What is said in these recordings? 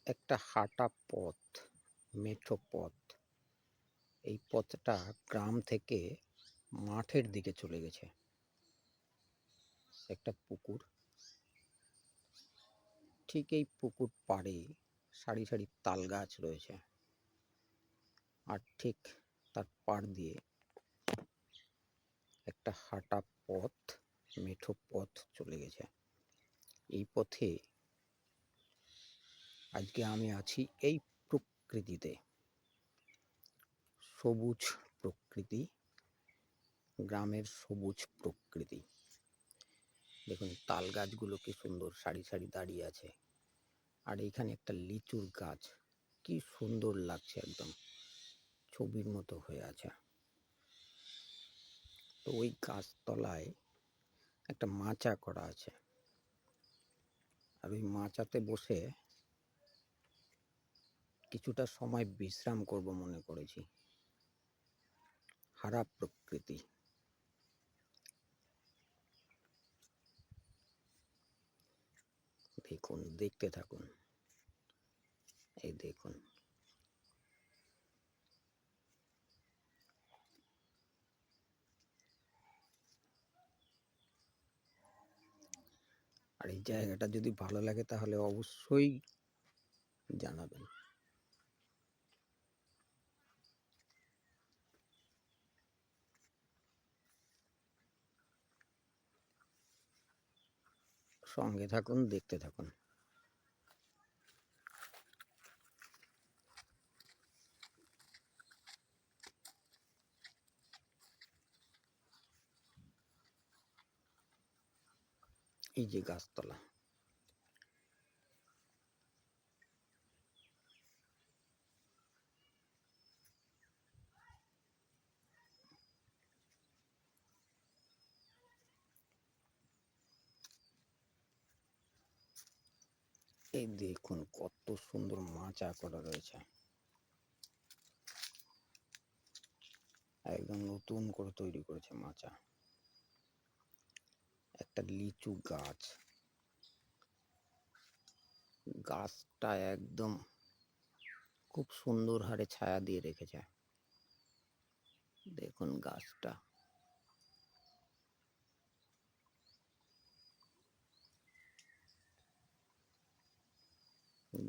একটা হাঁটা পথ, মেঠো পথ। এই পথটা গ্রাম থেকে মাঠের দিকে চলে গেছে। একটা পুকুর, ঠিক এই পুকুর পাড়ে সারি সারি তাল গাছ রয়েছে, আর ঠিক তার পাড় দিয়ে একটা হাঁটা পথ, মেঠো পথ চলে গেছে। এই পথে আজকে আমি আছি এই প্রকৃতিতে, সবুজ প্রকৃতি, গ্রামের সবুজ প্রকৃতি। দেখুন তাল গাছগুলো কি সুন্দর সারি সারি দাঁড়িয়ে আছে, আর এইখানে একটা লিচুর গাছ, কি সুন্দর লাগছে, একদম ছবির মতো হয়ে আছে। তো ওই গাছতলায় একটা মাচা করা আছে, আর ওই মাচাতে বসে কিছুটা সময় বিশ্রাম করব মনে করেছি। হারা প্রকৃতি, দেখুন, দেখতে থাকুন। এই দেখুন, আর এই জায়গাটা যদি ভালো লাগে তাহলে অবশ্যই জানাবেন। সঙ্গে থাকুন, দেখতে থাকুন। এই যে গাছতলা, এই দেখুন কত সুন্দর মাচা করা রয়েছে, একদম নতুন করে তৈরি করেছে মাচা। একটা লিচু গাছ, গাছটা একদম খুব সুন্দর হারে ছায়া দিয়ে রেখেছে। দেখুন গাছটা,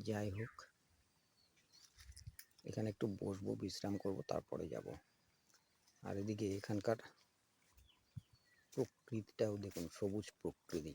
যাই হোক, এখানে একটু বসবো, বিশ্রাম করব, তারপরে যাব। আর এদিকে এখানকার প্রকৃতিটাও দেখুন, সবুজ প্রকৃতি।